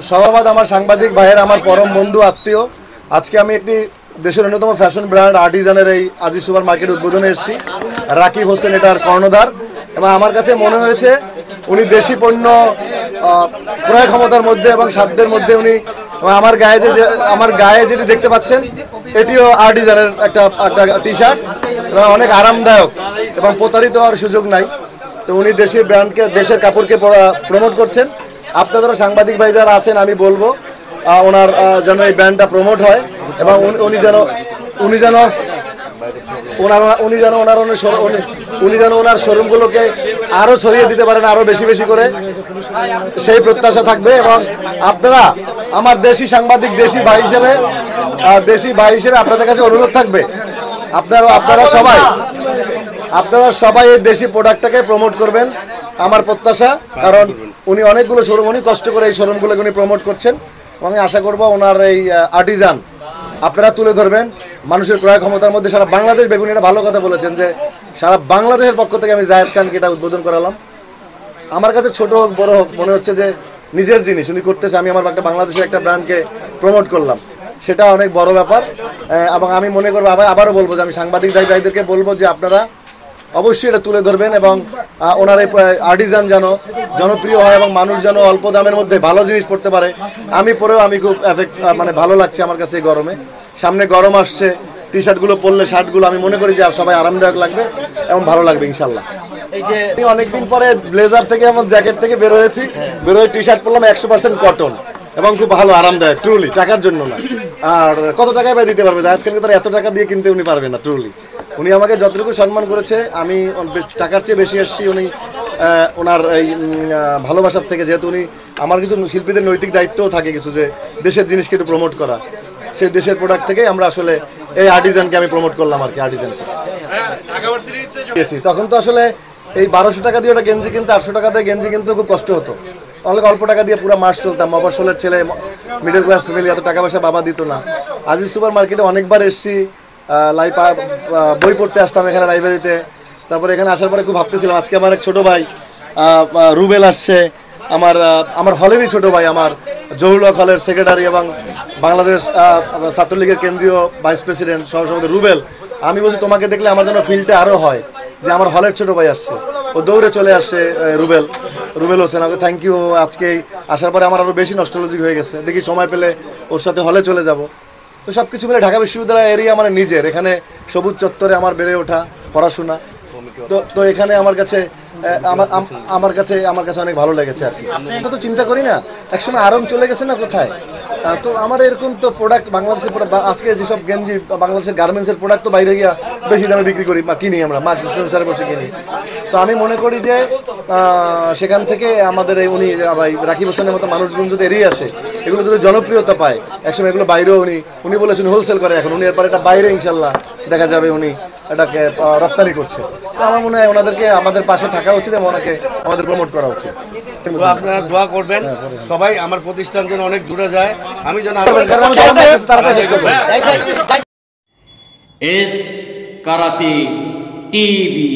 সভাবাদ আমার সাংবাদিক ভাইয়ের আমার পরম বন্ধু আত্মীয়। আজকে আমি একটি দেশের অন্যতম ফ্যাশন ব্র্যান্ড আর্টিজানের এই আজিজ সুপার মার্কেট উদ্বোধনে এসেছি। রাকিব হোসেন এটার কর্ণধার, এবং আমার কাছে মনে হয়েছে উনি দেশি পণ্য ক্রয় ক্ষমতার মধ্যে এবং সাধ্যের মধ্যে উনি আমার গায়ে যেটি দেখতে পাচ্ছেন এটিও আর্টিজানের একটা টি শার্ট, এবং অনেক আরামদায়ক এবং প্রতারিত হওয়ার সুযোগ নাই। তো উনি দেশের ব্র্যান্ডকে, দেশের কাপড়কে প্রমোট করছেন। আপনাদেরও সাংবাদিক ভাই যারা আছেন, আমি বলবো ওনার যেন এই ব্র্যান্ডটা প্রমোট হয়, এবং উনি যেন ওনার শোরুমগুলোকে আরও ছড়িয়ে দিতে পারেন, আরও বেশি বেশি করে, সেই প্রত্যাশা থাকবে। এবং আপনারা আমার দেশি সাংবাদিক, দেশি ভাই হিসেবে আপনাদের কাছে অনুরোধ থাকবে, আপনারা সবাই এই দেশি প্রোডাক্টটাকে প্রমোট করবেন, আমার প্রত্যাশা। কারণ উনি অনেকগুলো শোরুম, উনি কষ্ট করে এই শোরুমগুলোকে উনি প্রমোট করছেন, এবং আমি আশা করবো ওনার এই আর্টিজান আপনারা তুলে ধরবেন মানুষের ক্রয় ক্ষমতার মধ্যে। সারা বাংলাদেশ বেগুন, এটা ভালো কথা বলেছেন যে সারা বাংলাদেশের পক্ষ থেকে আমি জায়েদ খানকে এটা উদ্বোধন করালাম। আমার কাছে ছোট হোক বড় হোক, মনে হচ্ছে যে নিজের জিনিস উনি করতেছে, আমি আমার একটা বাংলাদেশের একটা ব্র্যান্ডকে প্রমোট করলাম, সেটা অনেক বড় ব্যাপার। এবং আমি মনে করবো, আবারও বলবো যে আমি সাংবাদিক ভাইদেরকে বলবো যে আপনারা অবশ্যই এটা তুলে ধরবেন, এবং ওনার এই আর্টিজান যেন জনপ্রিয় হয় এবং মানুষ যেন অল্প দামের মধ্যে ভালো জিনিস পড়তে পারে। আমি পরেও আমি খুব ভালো লাগছে আমার কাছে এই গরমে। সামনে গরম আসছে, টি শার্টগুলো পরলে, শার্টগুলো আমি মনে করি যে সবাই আরামদায়ক লাগবে এবং ভালো লাগবে ইনশাল্লাহ। এই যে অনেকদিন পরে ব্লেজার থেকে এবং জ্যাকেট থেকে বের হয়ে টি শার্ট পরলাম 100% কটন, এবং খুব ভালো আরামদায়ক, ট্রুলি, টাকার জন্য না। আর কত টাকায় ভাই দিতে পারবে? জায়েদ খানকে তার এত টাকা দিয়ে কিনতে উনি পারবে না। ট্রুলি উনি আমাকে যতটুকু সম্মান করেছে, আমি টাকার চেয়ে বেশি এসেছি উনি ওনার এই ভালোবাসার থেকে। যেহেতু উনি, আমার কিছু শিল্পীদের নৈতিক দায়িত্বও থাকে কিছু, যে দেশের জিনিসকে একটু প্রমোট করা, সেই দেশের প্রোডাক্ট থেকে আমরা আসলে এই আর্টিজানকে আমি প্রমোট করলাম আর কি। আর্টিজানকে তখন তো আসলে এই 1200 টাকা দিয়ে ওটা গেঞ্জি কিনতে, 800 টাকা দিয়ে গেঞ্জি কিনতে খুব কষ্ট হতো। অল্প টাকা দিয়ে পুরো মাস চলতাম। মফস্বলের ছেলে, মিডল ক্লাস ফ্যামিলি, এত টাকা পয়সা বাবা দিত না। আজিজ সুপার মার্কেটে অনেকবার এসেছি, বই পড়তে আসতাম এখানে লাইব্রেরিতে। তারপরে এখানে আসার পরে খুব ভাবতেছিলাম, আজকে আমার এক ছোটো ভাই রুবেল আসছে, আমার হলেরই ছোটো ভাই, আমার জহুরুল হক হলের সেক্রেটারি এবং বাংলাদেশ ছাত্রলীগের কেন্দ্রীয় ভাইস প্রেসিডেন্ট সহসভাপতি রুবেল। আমি বলছি তোমাকে দেখলে আমার জন্য ফিলটা আরও হয় যে আমার হলের ছোটো ভাই আসছে। ও দৌড়ে চলে আসছে, Rubel Hossain, okay thank you. আজকেই আসার পরে আমার আরও বেশি নস্টালজিক হয়ে গেছে, দেখি সময় পেলে ওর সাথে হলে চলে যাব। তো সব কিছু মিলে ঢাকা বিশ্ববিদ্যালয় এরিয়া মানে নিজের, এখানে সবুজ চত্বরে আমার বেড়ে ওঠা, পড়াশোনা, তো এখানে আমার কাছে অনেক ভালো লেগেছে আর কি। তো চিন্তা করি না, একসময় আরং চলে গেছে না কোথায়, তো আমার এরকম তো প্রোডাক্ট, বাংলাদেশের আজকে যেসব গেঞ্জি বাংলাদেশের গার্মেন্টসের প্রোডাক্ট তো বাইরে গিয়া বেশি দামে বিক্রি করি বা কিনি, আমরা মার্কস স্পেন্সারে বসে কিনি। তো আমি মনে করি যে সেখান থেকে আমাদের এই উনি রাকিব হোসেনের মতো মানুষগুলো যদি এড়িয়ে আসে, এগুলো যদি জনপ্রিয়তা পায়, একসময় এগুলো বাইরেও উনি বলেছেন হোলসেল করে এখন, উনি এরপর এটা বাইরে ইনশাল্লাহ দেখা যাবে উনি এটাকে রপ্তানি করছে। তো আমার মনে হয় ওনাদেরকে আমাদের পাশে থাকা উচিত এবং ওনাকে আমাদের প্রমোট করা উচিত। আপনারা দোয়া করবেন সবাই, আমার প্রতিষ্ঠান যেন অনেক দূরে যায়, আমি যেন এস কারাতে টিভি।